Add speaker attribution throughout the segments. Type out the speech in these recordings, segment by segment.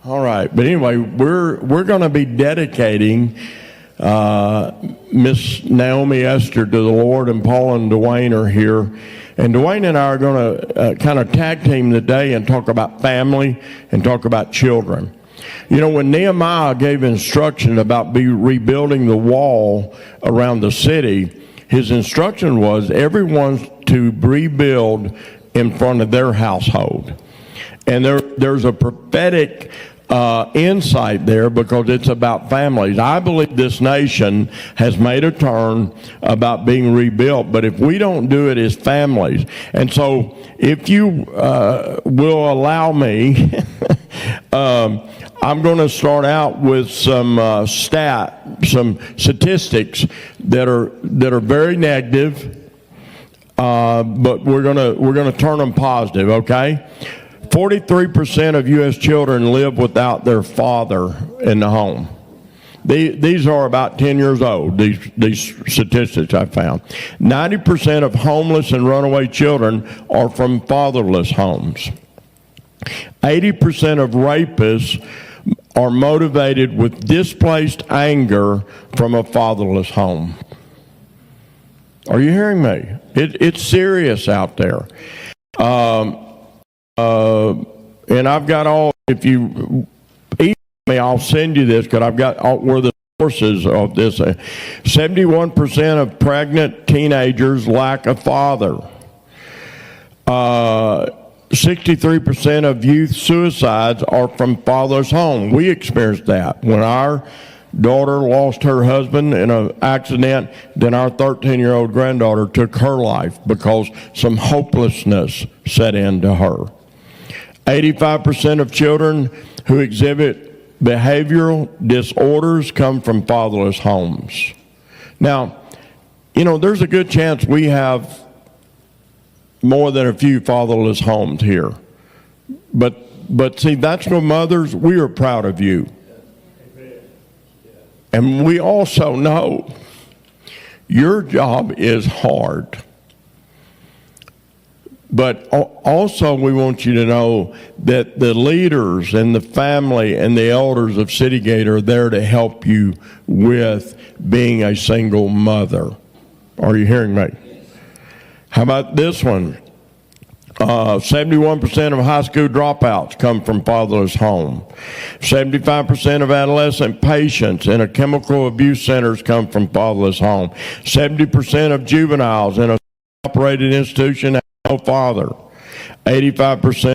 Speaker 1: All right, but anyway, we're going to be dedicating Miss Naomi Esther to the Lord, and Paul and Dwayne are here. And Dwayne and I are going to kind of tag team today and talk about family and talk about children. You know, when Nehemiah gave instruction about rebuilding the wall around the city, his instruction was everyone to rebuild in front of their household. And there's a prophetic insight there because it's about families. I believe this nation has made a turn about being rebuilt, but if we don't do it as families, and so if you will allow me, I'm going to start out with some statistics that are very negative, but we're gonna turn them positive. Okay. 43% of U.S. children live without their father in the home. These are about 10 years old, these statistics I found. 90% of homeless and runaway children are from fatherless homes. 80% of rapists are motivated with displaced anger from a fatherless home. Are you hearing me? It's serious out there. And I've got all, if you email me, I'll send you this because I've got all where the sources of this. 71% of pregnant teenagers lack a father. 63% of youth suicides are from fatherless home. We experienced that when our daughter lost her husband in an accident. Then our 13-year-old granddaughter took her life because some hopelessness set into her. 85% of children who exhibit behavioral disorders come from fatherless homes. Now, you know, there's a good chance we have more than a few fatherless homes here. But see, that's what mothers, we are proud of you. And we also know your job is hard. But also we want you to know that the leaders and the family and the elders of City Gate are there to help you with being a single mother. Are you hearing me? How about this one? 71% of high school dropouts come from fatherless home. 75% of adolescent patients in a chemical abuse centers come from fatherless home. 70% of juveniles in a operated institution have no father. 85%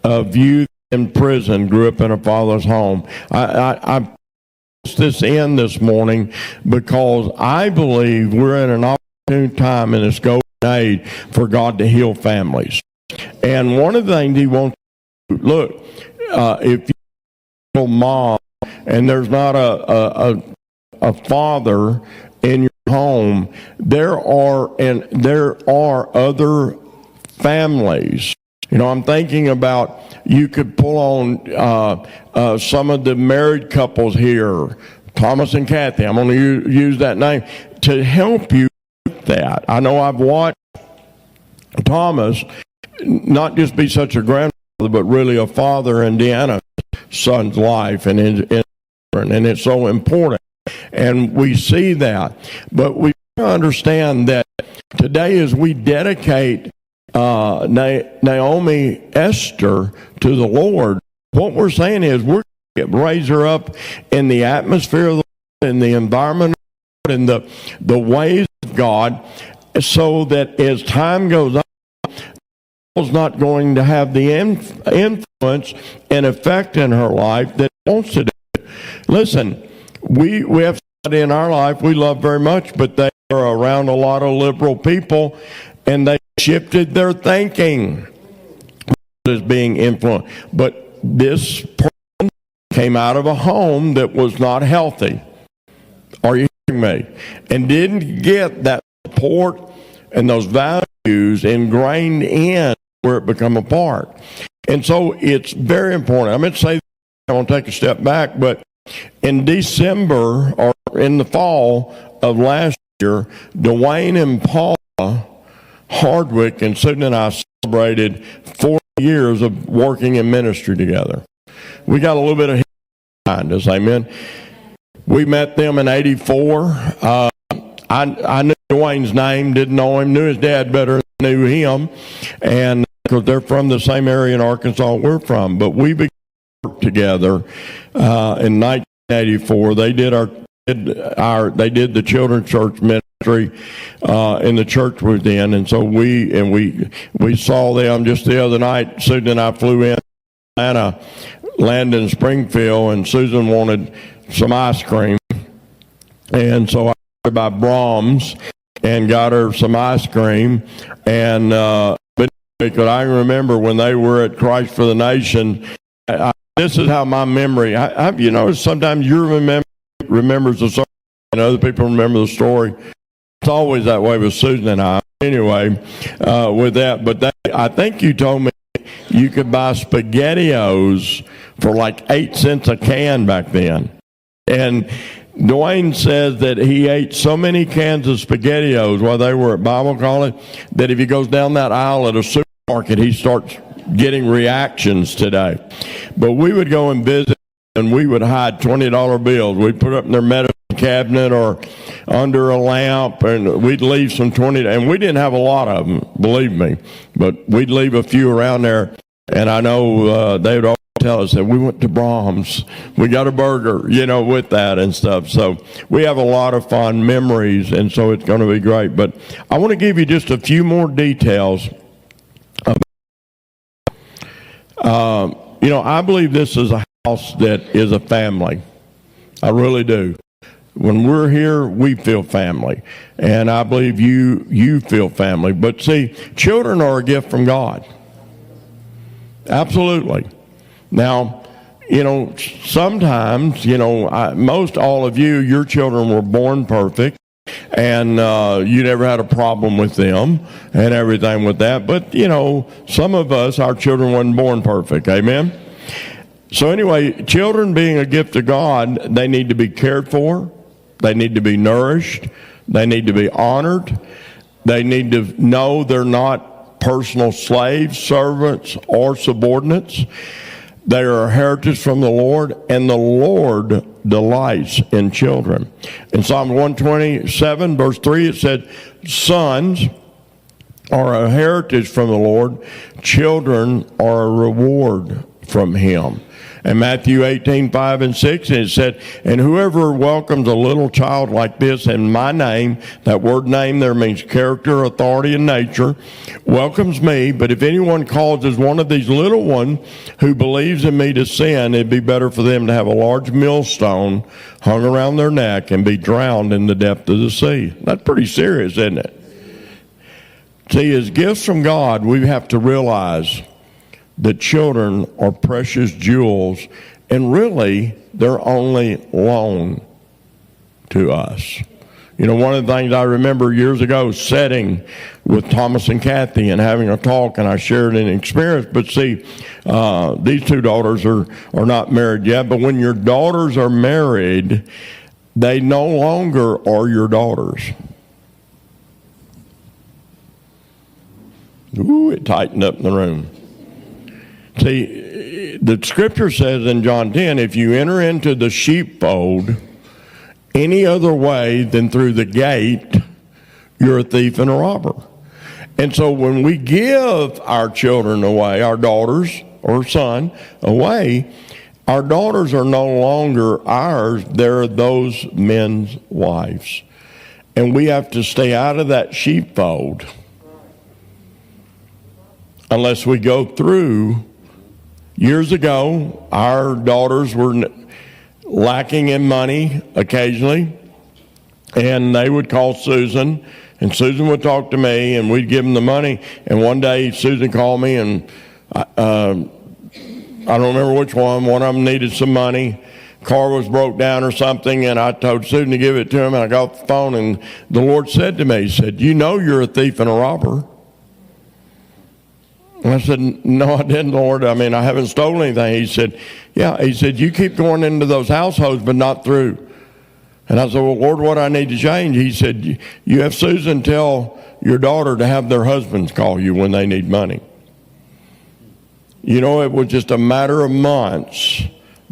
Speaker 1: of youth in prison grew up in a fatherless home. I put this in this morning because I believe we're in an opportune time in this golden age for God to heal families. And one of the things he wants to do, look, if you're a mom and there's not a father in your home, there are other families. You know, I'm thinking about, you could pull on some of the married couples here, Thomas and Kathy. I'm going to use that name to help you with that. I know I've watched Thomas not just be such a grandfather, but really a father in Deanna's son's life and it's so important. And we see that. But we understand that today as we dedicate Naomi Esther to the Lord, what we're saying is we're going to raise her up in the atmosphere of the Lord, in the environment of God, in the ways of God, so that as time goes on, is not going to have the influence and effect in her life that it wants to do. Listen, we have somebody in our life we love very much, but they are around a lot of liberal people, and they shifted their thinking as being influenced. But this person came out of a home that was not healthy. Are you hearing me? And didn't get that support and those values ingrained in where it become a part. And so it's very important. I'm going to say, I want to take a step back, but in December or in the fall of last year, Dwayne and Paula Hardwick and Susan and I celebrated 4 years of working in ministry together. we got a little bit of behind us. Amen. We met them in '84. I knew Dwayne's name, didn't know him, knew his dad better than knew him, and because they're from the same area in Arkansas we're from. But we began to work together in 1984. They did the children's church ministry in the church we was in, and so we saw them just the other night. Susan and I flew in Atlanta, landed in Springfield, and Susan wanted some ice cream, and so I went by Brahms and got her some ice cream. And because I remember when they were at Christ for the Nation, this is how my memory. You know, sometimes you remembers the story, and other people remember the story. It's always that way with Susan and I. Anyway, with that, but I think you told me you could buy SpaghettiOs for like 8 cents a can back then. And Dwayne says that he ate so many cans of SpaghettiOs while they were at Bible college that if he goes down that aisle at a supermarket, he starts getting reactions today. But we would go and visit, and we would hide $20 bills. We'd put up in their medicine cabinet or under a lamp, and we'd leave some 20, and we didn't have a lot of them, believe me, but we'd leave a few around there. And I know they would always tell us that we went to Brahms, we got a burger, you know, with that and stuff. So we have a lot of fond memories, and so it's going to be great. But I want to give you just a few more details. You know, I believe this is a house that is a family. I really do. When we're here, we feel family, and I believe you feel family. But see, children are a gift from God. Absolutely. Now, you know, sometimes, you know, most all of you, your children were born perfect, and you never had a problem with them and everything with that. But, you know, some of us, our children weren't born perfect. Amen? So anyway, children being a gift of God, they need to be cared for. They need to be nourished. They need to be honored. They need to know they're not personal slaves, servants, or subordinates. They are a heritage from the Lord, and the Lord delights in children. In Psalm 127, verse 3, it said, sons are a heritage from the Lord. Children are a reward from him. And Matthew 18:5 and 6, it said, and whoever welcomes a little child like this in my name, that word name there means character, authority, and nature, welcomes me. But if anyone causes one of these little ones who believes in me to sin, it'd be better for them to have a large millstone hung around their neck and be drowned in the depth of the sea. That's pretty serious, isn't it? See, as gifts from God, we have to realize that children are precious jewels, and really, they're only loan to us. You know, one of the things I remember years ago sitting with Thomas and Kathy and having a talk, and I shared an experience. But see, these two daughters are not married yet, but when your daughters are married, they no longer are your daughters. Ooh, it tightened up in the room. See, the scripture says in John 10, if you enter into the sheepfold any other way than through the gate, you're a thief and a robber. And so when we give our children away, our daughters or son away, our daughters are no longer ours, they're those men's wives. And we have to stay out of that sheepfold unless we go through. Years ago, our daughters were lacking in money occasionally, and they would call Susan, and Susan would talk to me, and we'd give them the money. And one day, Susan called me, and I don't remember which one. One of them needed some money. Car was broke down or something, and I told Susan to give it to him, and I got off the phone, and the Lord said to me, he said, you know you're a thief and a robber. And I said, no, I didn't, Lord. I mean, I haven't stolen anything. He said, yeah. He said, you keep going into those households, but not through. And I said, well, Lord, what I need to change? He said, you have Susan tell your daughter to have their husbands call you when they need money. You know, it was just a matter of months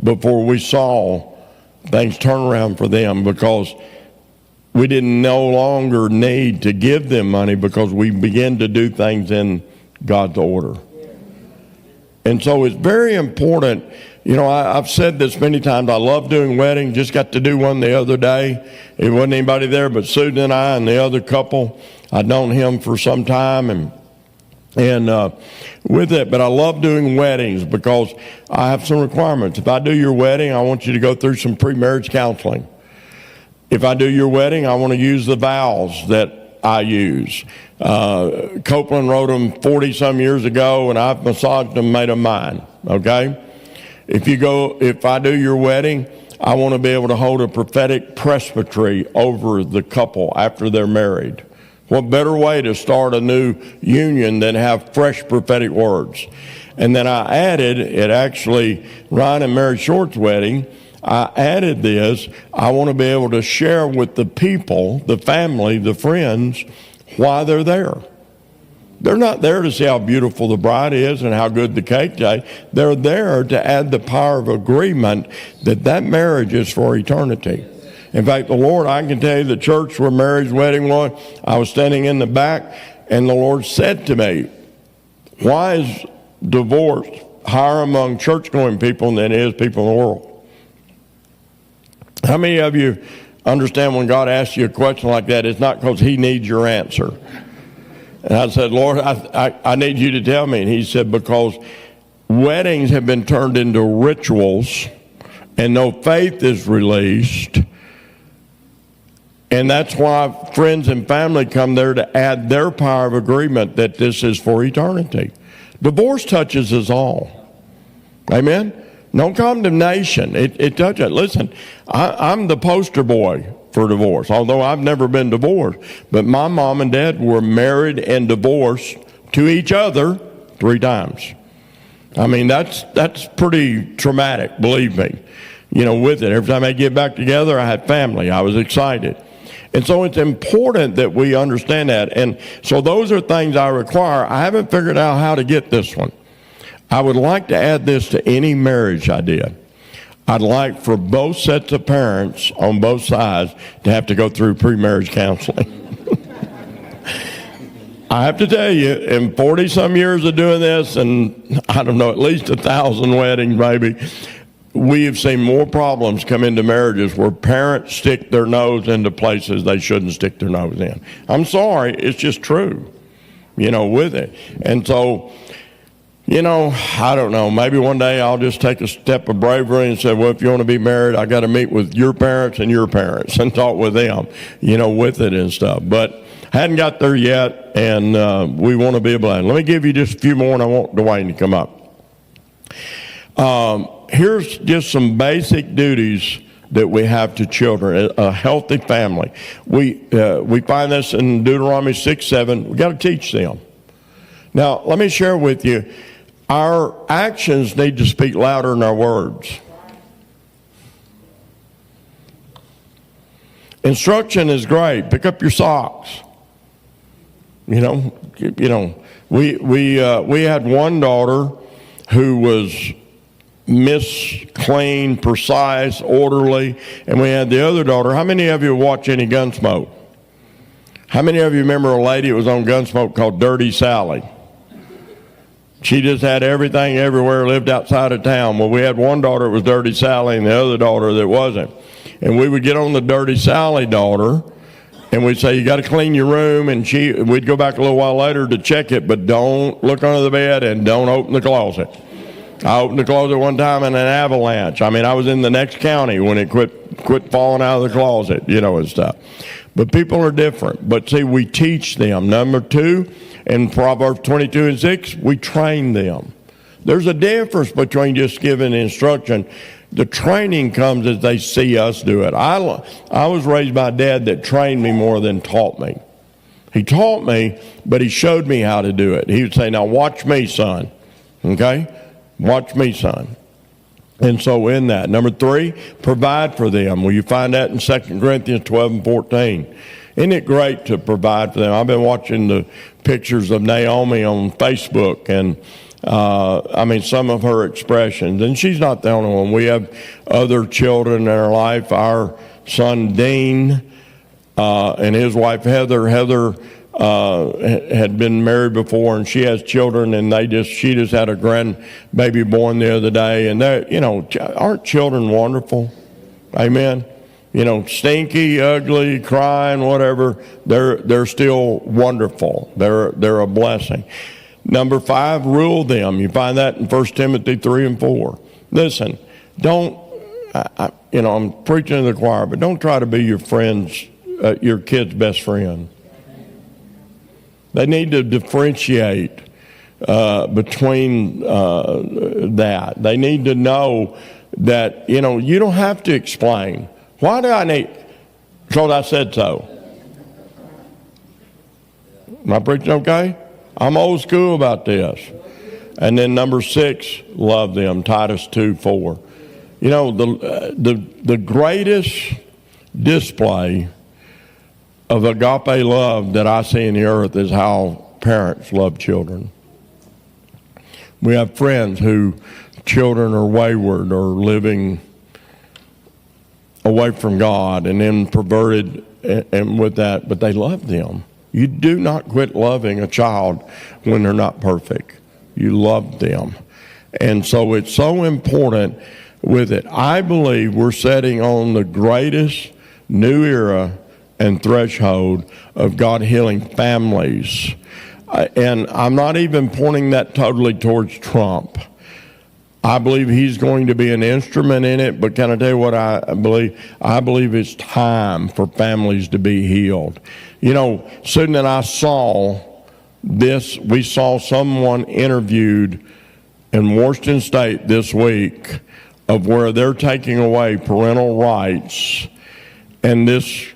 Speaker 1: before we saw things turn around for them, because we didn't no longer need to give them money because we began to do things in God's order. And so it's very important. You know, I've said this many times. I love doing weddings. Just got to do one the other day. It wasn't anybody there but Susan and I and the other couple. I'd known him for some time and with it. But I love doing weddings because I have some requirements. If I do your wedding, I want you to go through some pre-marriage counseling. If I do your wedding, I want to use the vows that I use. Copeland wrote them 40-some years ago, and I've massaged them, made them mine, okay? If I do your wedding, I want to be able to hold a prophetic presbytery over the couple after they're married. What better way to start a new union than have fresh prophetic words? And then I added, Ryan and Mary Short's wedding, I added this. I want to be able to share with the people, the family, the friends, why they're there. They're not there to see how beautiful the bride is and how good the cake tastes. They're there to add the power of agreement that marriage is for eternity. In fact, the Lord, I can tell you, the church where Mary's wedding was, I was standing in the back, and the Lord said to me, why is divorce higher among church-going people than it is people in the world? How many of you understand when God asks you a question like that, it's not because he needs your answer? And I said, Lord, I need you to tell me. And he said, because weddings have been turned into rituals and no faith is released. And that's why friends and family come there to add their power of agreement that this is for eternity. Divorce touches us all. Amen? No condemnation. It touches. Listen, I'm the poster boy for divorce, although I've never been divorced. But my mom and dad were married and divorced to each other 3 times. I mean, that's pretty traumatic, believe me, with it. Every time I get back together, I had family. I was excited. And so it's important that we understand that. And so those are things I require. I haven't figured out how to get this one. I would like to add this to any marriage I did. I'd like for both sets of parents on both sides to have to go through pre-marriage counseling. I have to tell you, in 40-some years of doing this, and I don't know, at least 1,000 weddings maybe, we have seen more problems come into marriages where parents stick their nose into places they shouldn't stick their nose in. I'm sorry, it's just true, with it. And so, I don't know, maybe one day I'll just take a step of bravery and say, well, if you want to be married, I got to meet with your parents and talk with them, with it and stuff. But hadn't got there yet, and we want to be able to. Let me give you just a few more, and I want Dwayne to come up. Here's just some basic duties that we have to children, a healthy family. We find this in Deuteronomy 6:7. We got to teach them. Now, let me share with you, our actions need to speak louder than our words. Instruction is great. Pick up your socks. We had one daughter who was Miss Clean, precise, orderly, and we had the other daughter. How many of you watch any Gunsmoke? How many of you remember a lady that was on Gunsmoke called Dirty Sally? She just had everything everywhere, lived outside of town. Well, we had one daughter that was Dirty Sally and the other daughter that wasn't. And we would get on the Dirty Sally daughter, and we'd say, you got to clean your room, and we'd go back a little while later to check it, but don't look under the bed and don't open the closet. I opened the closet one time in an avalanche. I mean, I was in the next county when it quit falling out of the closet, and stuff. But people are different. But see, we teach them. Number 2, in Proverbs 22:6, we train them. There's a difference between just giving instruction. The training comes as they see us do it. I was raised by a dad that trained me more than taught me. He taught me, but he showed me how to do it. He would say, now watch me, son. Okay? Watch me, son. And so in that. Number 3, provide for them. Well, you find that in 2 Corinthians 12:14. Isn't it great to provide for them? I've been watching the pictures of Naomi on Facebook, and Some of her expressions. And she's not the only one. We have other children in our life. Our son Dean and his wife Heather. Heather had been married before, and she has children, and she just had a grandbaby born the other day. And aren't children wonderful? Amen. Stinky, ugly, crying, whatever. They're still wonderful. They're a blessing. Number 5, rule them. You find that in 1 Timothy 3 and 4. Listen, I'm preaching to the choir, but don't try to be your kid's best friend. They need to differentiate between that. They need to know that, you don't have to explain. Why do I need? Because I said so. Am I preaching okay? I'm old school about this. And then number 6, love them. Titus 2:4. The greatest display of agape love that I see in the earth is how parents love children. We have friends who children are wayward or living away from God and then perverted and with that, but they love them. You do not quit loving a child when they're not perfect. You love them. And so it's so important with it. I believe we're setting on the greatest new era and threshold of God healing families. And I'm not even pointing that totally towards Trump. I believe he's going to be an instrument in it, but can I tell you what I believe? I believe it's time for families to be healed. Susan and I saw this. We saw someone interviewed in Washington State this week of where they're taking away parental rights, and this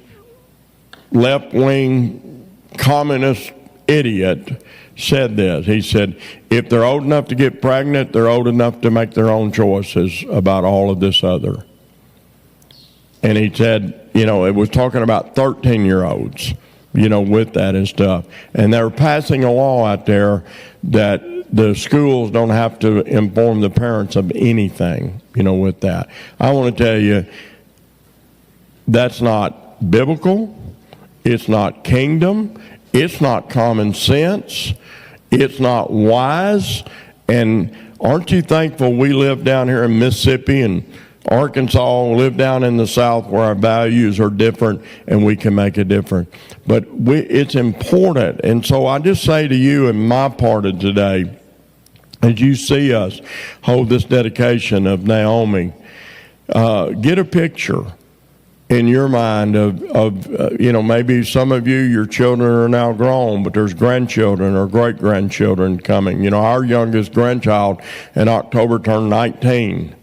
Speaker 1: left-wing communist idiot said this. He said, if they're old enough to get pregnant, they're old enough to make their own choices about all of this other. And he said, it was talking about 13-year-olds, with that and stuff. And they're passing a law out there that the schools don't have to inform the parents of anything, with that. I want to tell you, that's not biblical. It's not kingdom. It's not common sense. It's not wise. And aren't you thankful we live down here in Mississippi and Arkansas, live down in the South where our values are different and we can make a difference. But it's important. And so I just say to you in my part of today, as you see us hold this dedication of Naomi, get a picture in your mind of maybe some of you, your children are now grown, but there's grandchildren or great-grandchildren coming. Our youngest grandchild in October turned 19.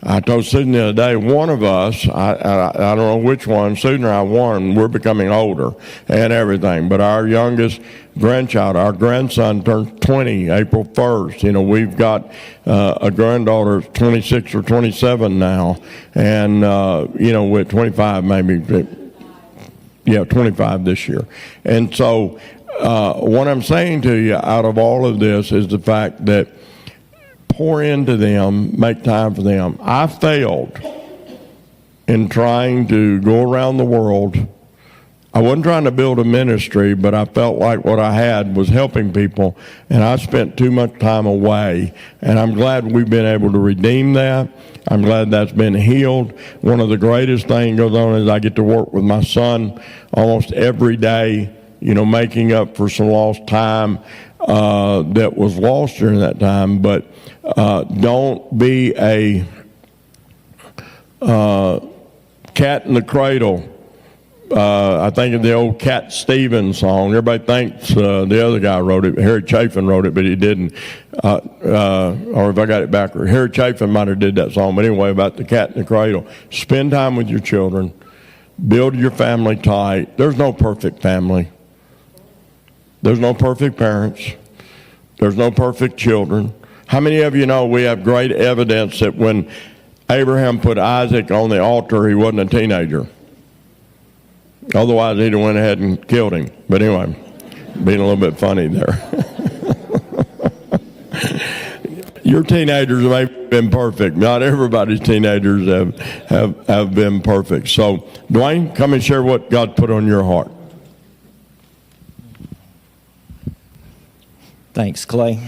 Speaker 1: I told Susan the other day, one of us, I don't know which one, Susan or I, one, we're becoming older and everything, but our youngest grandchild, our grandson turned 20 April 1st. We've got a granddaughter 26 or 27 now, and, with 25 maybe, 25 this year. And so what I'm saying to you out of all of this is the fact that pour into them, make time for them. I failed in trying to go around the world. I wasn't trying to build a ministry, but I felt like what I had was helping people, and I spent too much time away. And I'm glad we've been able to redeem that. I'm glad that's been healed. One of the greatest things goes on is I get to work with my son almost every day, making up for some lost time that was lost during that time. But don't be a cat in the cradle. I think of the old Cat Stevens song. Everybody thinks the other guy wrote it. Harry Chapin wrote it, but he didn't. Or if I got it backward, Harry Chapin might have did that song. But anyway, about the cat in the cradle. Spend time with your children. Build your family tight. There's no perfect family. There's no perfect parents. There's no perfect children. How many of you know we have great evidence that when Abraham put Isaac on the altar, he wasn't a teenager? Otherwise, he'd have went ahead and killed him. But anyway, being a little bit funny there. Your teenagers have been perfect. Not everybody's teenagers have been perfect. So, Dwayne, come and share what God put on your heart.
Speaker 2: Thanks, Clay.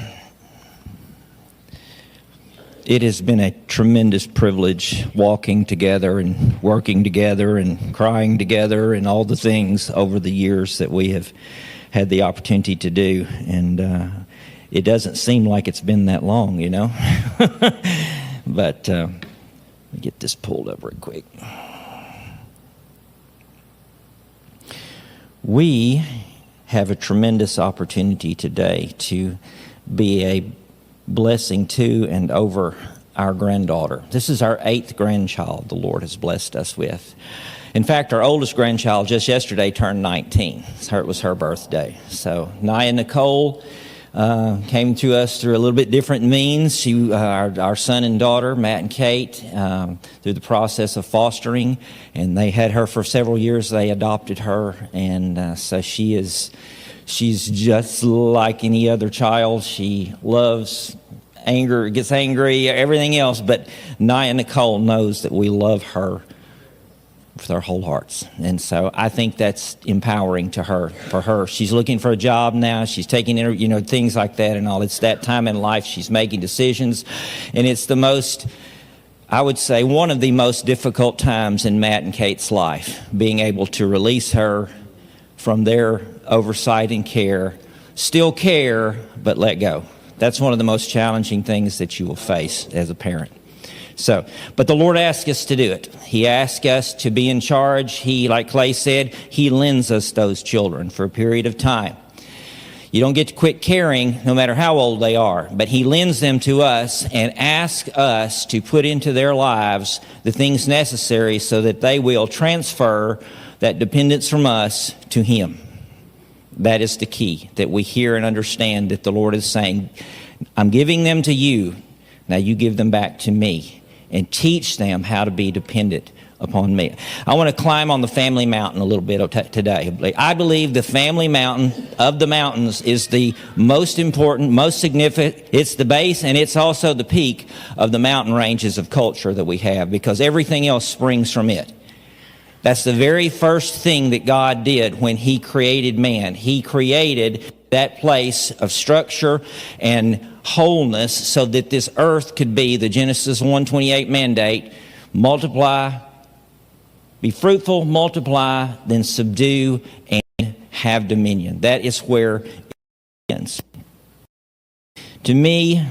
Speaker 2: It has been a tremendous privilege walking together and working together and crying together and all the things over the years that we have had the opportunity to do. And it doesn't seem like it's been that long, you know. But let me get this pulled up real quick. We have a tremendous opportunity today to be a blessing to and over our granddaughter. This is our 8th grandchild the Lord has blessed us with. In fact, our oldest grandchild just yesterday turned 19. It was her birthday. So Nia Nicole came to us through a little bit different means. Our son and daughter, Matt and Kate, through the process of fostering, and they had her for several years. They adopted her, and so she's just like any other child. She loves anger, gets angry, everything else, but Nia Nicole knows that we love her with our whole hearts. And so I think that's empowering to her, for her. She's looking for a job now. She's taking, things like that and all. It's that time in life she's making decisions. And it's the most, I would say, one of the most difficult times in Matt and Kate's life, being able to release her from their oversight and care, still care, but let go. That's one of the most challenging things that you will face as a parent. So, but the Lord asks us to do it. He asks us to be in charge. He, like Clay said, He lends us those children for a period of time. You don't get to quit caring no matter how old they are, but He lends them to us and asks us to put into their lives the things necessary so that they will transfer that dependence from us to Him. That is the key, that we hear and understand that the Lord is saying, I'm giving them to you, now you give them back to me. And teach them how to be dependent upon me. I want to climb on the family mountain a little bit today. I believe the family mountain of the mountains is the most important, most significant. It's the base and it's also the peak of the mountain ranges of culture that we have, because everything else springs from it. That's the very first thing that God did when He created man. He created that place of structure and wholeness so that this earth could be the Genesis 1:28 mandate: multiply, be fruitful, multiply, then subdue and have dominion. That is where it begins. To me,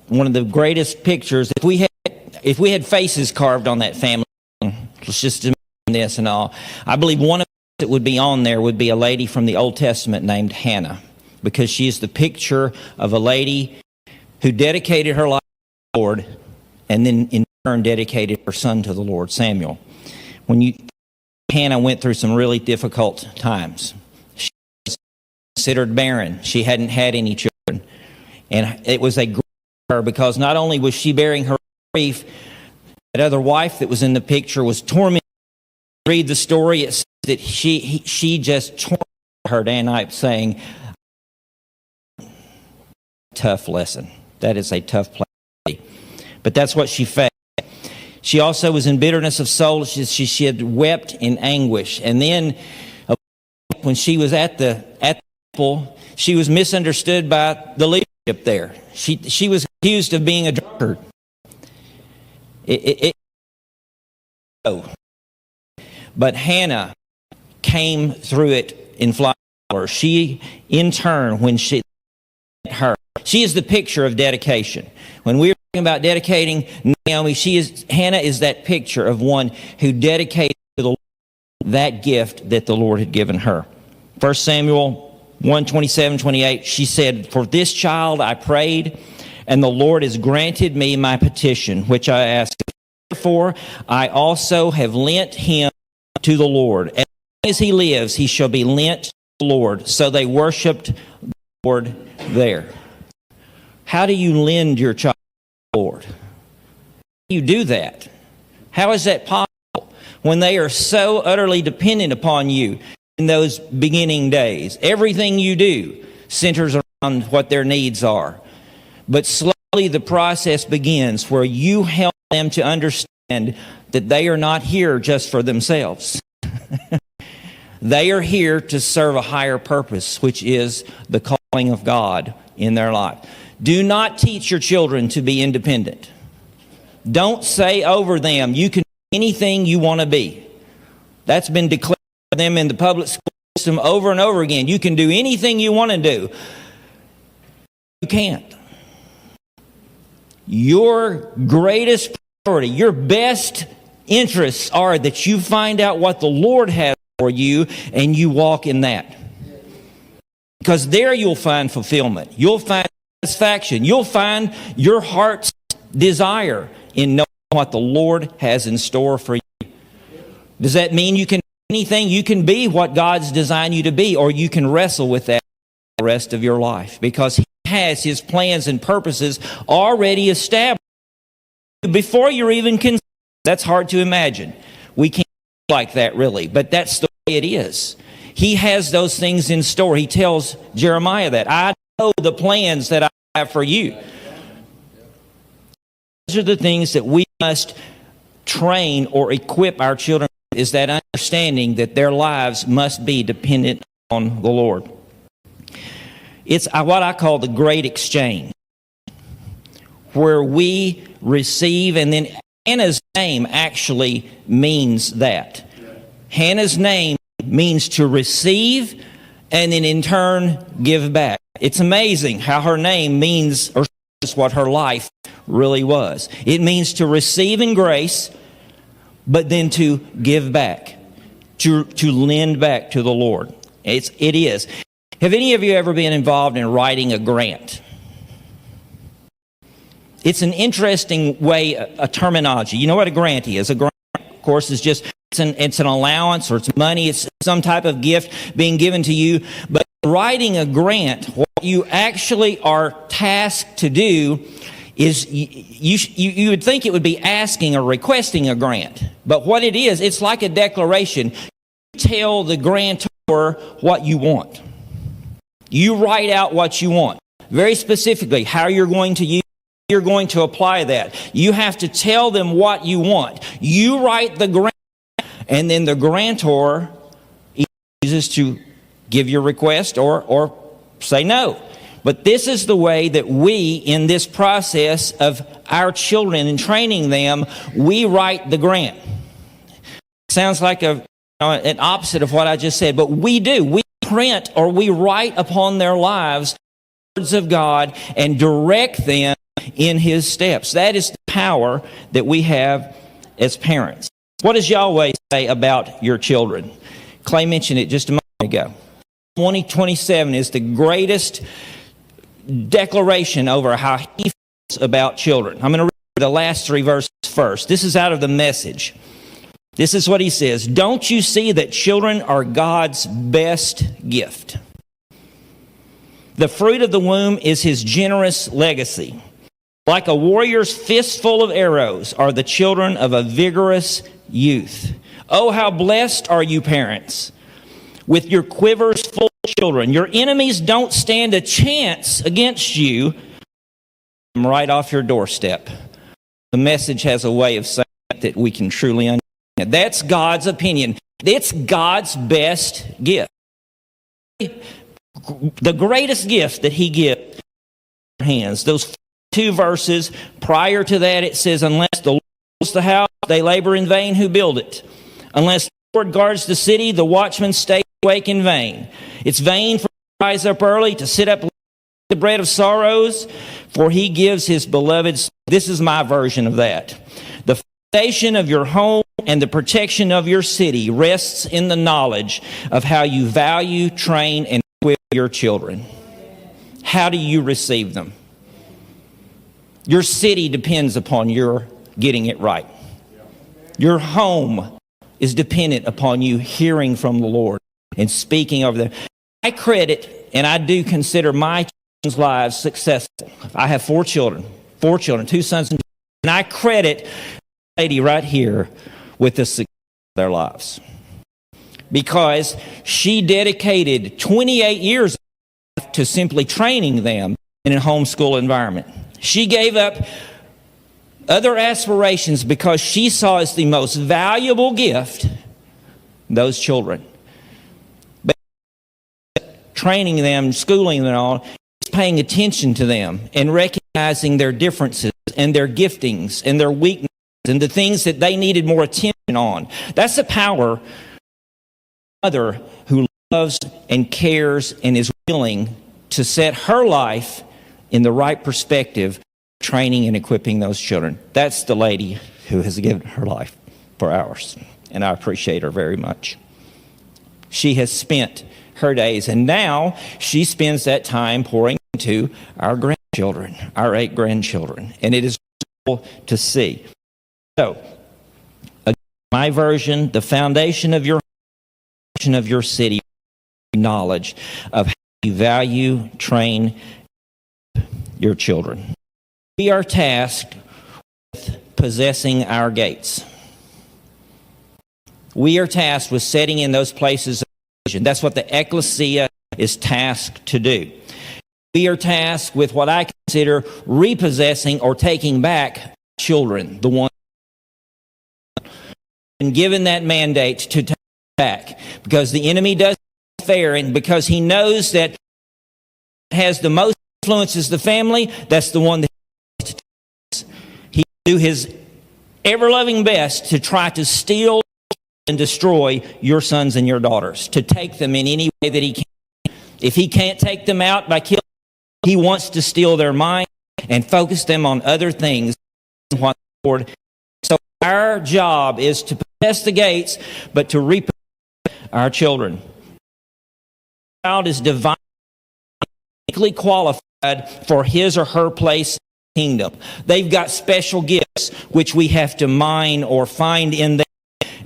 Speaker 2: one of the greatest pictures, if we had faces carved on that family, let's just imagine this and all. I believe one of that would be on there would be a lady from the Old Testament named Hannah, because she is the picture of a lady who dedicated her life to the Lord and then in turn dedicated her son to the Lord, Samuel. Hannah went through some really difficult times. She was considered barren. She hadn't had any children. And it was a grief for her, because not only was she bearing her grief, that other wife that was in the picture was tormented. Read the story, it says that she just tormented her day and night, saying, tough lesson. That is a tough place. But that's what she faced. She also was in bitterness of soul. She had wept in anguish. And then when she was at the temple, she was misunderstood by the leadership there. She was accused of being a drunkard. But Hannah came through it in flying colors. She, in turn, she is the picture of dedication. When we're talking about dedicating Naomi, Hannah is that picture of one who dedicated to the Lord that gift that the Lord had given her. 1 Samuel 1:27-28, she said, "For this child I prayed, and the Lord has granted me my petition, which I asked. Therefore, I also have lent him to the Lord. As long as he lives, he shall be lent to the Lord." So they worshiped the Lord there. How do you lend your child to the Lord? How do you do that? How is that possible when they are so utterly dependent upon you in those beginning days? Everything you do centers around what their needs are. But slowly the process begins where you help them to understand that they are not here just for themselves. They are here to serve a higher purpose, which is the calling of God in their life. Do not teach your children to be independent. Don't say over them, you can do anything you want to be. That's been declared for them in the public school system over and over again. You can do anything you want to do. You can't. Your greatest priority, your best interests are that you find out what the Lord has for you and you walk in that. Because there you'll find fulfillment. You'll find satisfaction. You'll find your heart's desire in knowing what the Lord has in store for you. Does that mean you can do anything? You can be what God's designed you to be, or you can wrestle with that the rest of your life, because He has His plans and purposes already established before you're even conceived. That's hard to imagine. We can't like that really, but that's the way it is. He has those things in store. He tells Jeremiah that, I know the plans that I have for you. Those are the things that we must train or equip our children with, is that understanding that their lives must be dependent on the Lord. It's what I call the great exchange, where we receive, and then Hannah's name actually means that. Hannah's name means to receive and then in turn give back. It's amazing how her name means, or is what her life really was. It means to receive in grace, but then to give back, to lend back to the Lord. It is. Have any of you ever been involved in writing a grant? It's an interesting way, a terminology. You know what a grant is? A grant, of course, is just it's an allowance, or it's money. It's some type of gift being given to you. But writing a grant, what you actually are tasked to do is you would think it would be asking or requesting a grant. But what it is, it's like a declaration. You tell the grantor what you want. You write out what you want. Very specifically, how you're going to use it, you're going to apply that. You have to tell them what you want. You write the grant, and then the grantor chooses to give your request or say no. But this is the way that we, in this process of our children and training them, we write the grant. Sounds like an opposite of what I just said, but we do. We print or we write upon their lives the words of God and direct them in His steps. That is the power that we have as parents. What does Yahweh say about your children? Clay mentioned it just a moment ago. 20:27 is the greatest declaration over how He feels about children. I'm going to read the last three verses first. This is out of the Message. This is what He says. Don't you see that children are God's best gift? The fruit of the womb is His generous legacy. Like a warrior's fistful of arrows are the children of a vigorous youth. Oh, how blessed are you, parents, with your quivers full of children. Your enemies don't stand a chance against you right off your doorstep. The Message has a way of saying that we can truly understand. That's God's opinion. It's God's best gift. The greatest gift that He gives in our hands. Those 2 verses prior to that, it says, unless the Lord builds the house, they labor in vain who build it. Unless the Lord guards the city, the watchmen stay awake in vain. It's vain for to rise up early, to sit up late, the bread of sorrows, for He gives His beloved. This is my version of that. The foundation of your home and the protection of your city rests in the knowledge of how you value, train, and equip your children. How do you receive them? Your city depends upon your getting it right. Your home is dependent upon you hearing from the Lord and speaking over them. I credit, and I do consider my children's lives successful. I have 4 children, 2 sons and daughters, and I credit the lady right here with the success of their lives. Because she dedicated 28 years to simply training them in a homeschool environment. She gave up other aspirations because she saw as the most valuable gift those children. But training them, schooling them and all, paying attention to them and recognizing their differences and their giftings and their weaknesses and the things that they needed more attention on. That's the power of a mother who loves and cares and is willing to set her life in the right perspective, training and equipping those children. That's the lady who has given her life for ours, and I appreciate her very much. She has spent her days, and now she spends that time pouring into our grandchildren, our 8 grandchildren, and it is wonderful to see. So, again, my version, the foundation of your city, knowledge of how you value, train your children. We are tasked with possessing our gates. We are tasked with setting in those places of vision. That's what the ecclesia is tasked to do. We are tasked with what I consider repossessing or taking back children, the ones and given that mandate to take back, because the enemy does fair, and because he knows that has the most influence is the family. That's the one that he do his ever-loving best to try to steal and destroy your sons and your daughters, to take them in any way that he can. If he can't take them out by killing, he wants to steal their mind and focus them on other things. So our job is to possess the gates, but to repossess our children. The child is divinely qualified for his or her place in the kingdom. They've got special gifts which we have to mine or find in them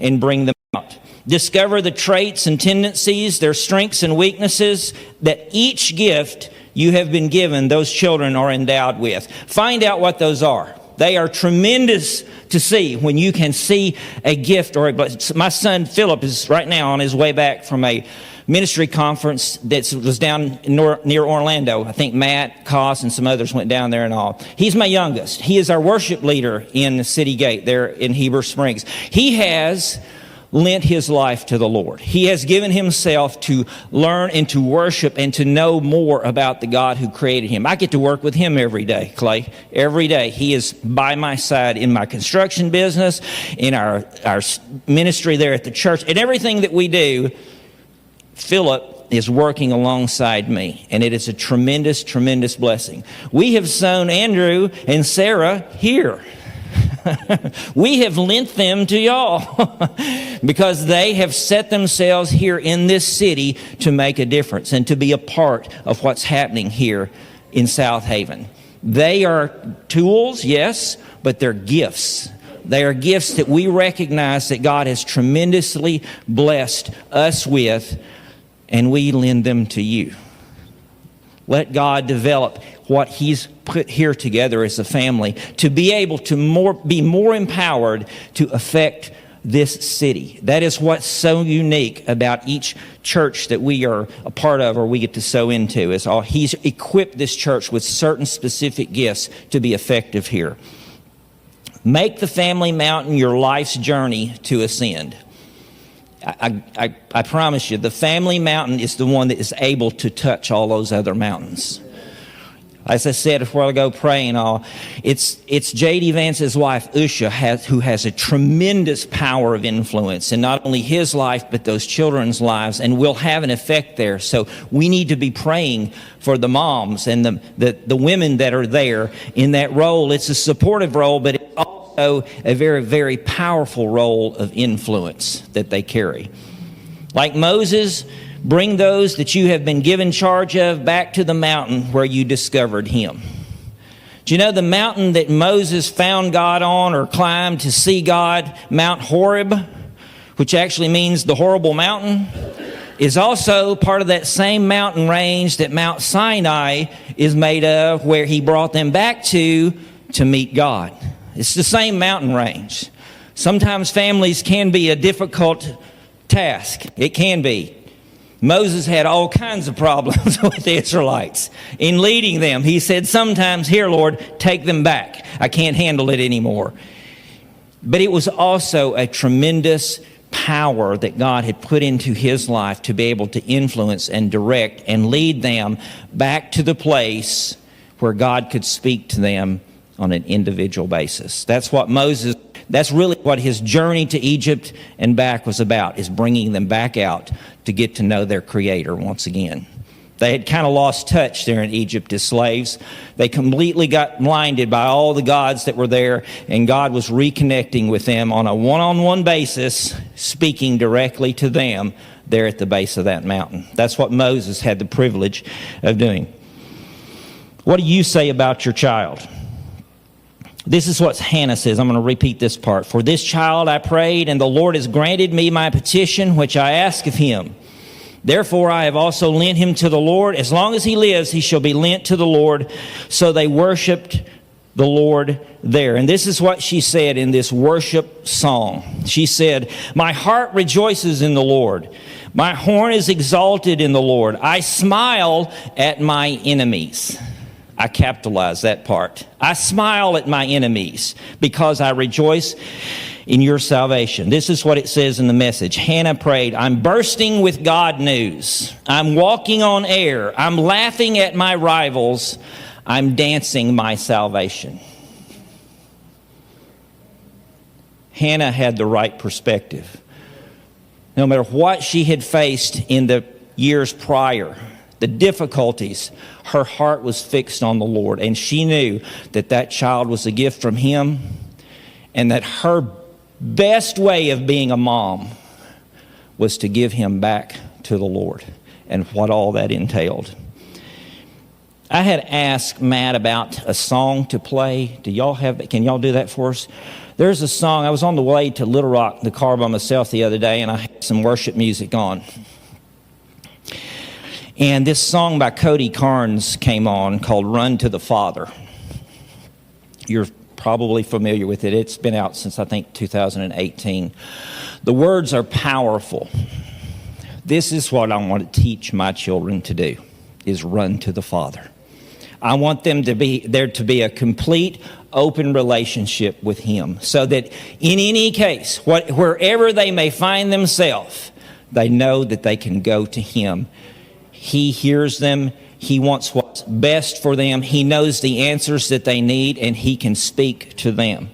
Speaker 2: and bring them out. Discover the traits and tendencies, their strengths and weaknesses that each gift you have been given, those children are endowed with. Find out what those are. They are tremendous to see when you can see a gift or a blessing. My son Philip is right now on his way back from a ministry conference that was down near Orlando. I think Matt, Koss, and some others went down there and all. He's my youngest. He is our worship leader in the City Gate there in Heber Springs. He has lent his life to the Lord. He has given himself to learn and to worship and to know more about the God who created him. I get to work with him every day, Clay. Every day. He is by my side in my construction business, in our ministry there at the church, and everything that we do. Philip is working alongside me, and it is a tremendous, tremendous blessing. We have sown Andrew and Sarah here. We have lent them to y'all because they have set themselves here in this city to make a difference and to be a part of what's happening here in South Haven. They are tools, yes, but they're gifts. They are gifts that we recognize that God has tremendously blessed us with, and we lend them to you. Let God develop what He's put here together as a family to be able to be more empowered to affect this city. That is what's so unique about each church that we are a part of or we get to sow into. He's equipped this church with certain specific gifts to be effective here. Make the family mountain your life's journey to ascend. I promise you, the family mountain is the one that is able to touch all those other mountains. As I said a while ago, praying all, it's J.D. Vance's wife, Usha, who has a tremendous power of influence in not only his life, but those children's lives, and will have an effect there. So we need to be praying for the moms and the women that are there in that role. It's a supportive role, but it's also a very, very powerful role of influence that they carry. Like Moses, bring those that you have been given charge of back to the mountain where you discovered him. Do you know the mountain that Moses found God on or climbed to see God, Mount Horeb, which actually means the horrible mountain, is also part of that same mountain range that Mount Sinai is made of, where he brought them back to meet God. It's the same mountain range. Sometimes families can be a difficult task. It can be. Moses had all kinds of problems with the Israelites in leading them. He said, sometimes, here, Lord, take them back. I can't handle it anymore. But it was also a tremendous power that God had put into his life to be able to influence and direct and lead them back to the place where God could speak to them on an individual basis. That's really what his journey to Egypt and back was about, is bringing them back out to get to know their Creator once again. They had kind of lost touch there in Egypt as slaves. They completely got blinded by all the gods that were there, and God was reconnecting with them on a one-on-one basis, speaking directly to them there at the base of that mountain. That's what Moses had the privilege of doing. What do you say about your child? This is what Hannah says. I'm going to repeat this part. For this child I prayed, and the Lord has granted me my petition, which I ask of him. Therefore I have also lent him to the Lord. As long as he lives, he shall be lent to the Lord. So they worshiped the Lord there. And this is what she said in this worship song. She said, my heart rejoices in the Lord. My horn is exalted in the Lord. I smile at my enemies. I capitalize that part. I smile at my enemies because I rejoice in your salvation. This is what it says in the Message. Hannah prayed, I'm bursting with God news. I'm walking on air. I'm laughing at my rivals. I'm dancing my salvation. Hannah had the right perspective. No matter what she had faced in the years prior, the difficulties, her heart was fixed on the Lord. And she knew that that child was a gift from him, and that her best way of being a mom was to give him back to the Lord, and what all that entailed. I had asked Matt about a song to play. Do y'all have that? Can y'all do that for us? There's a song. I was on the way to Little Rock in the car by myself the other day, and I had some worship music on. And this song by Cody Carnes came on called Run to the Father. You're probably familiar with it. It's been out since, I think, 2018. The words are powerful. This is what I want to teach my children to do, is run to the Father. I want them to be there, to be a complete, open relationship with him, so that in any case, wherever they may find themselves, they know that they can go to him. He hears them. He wants what's best for them. He knows the answers that they need, and he can speak to them.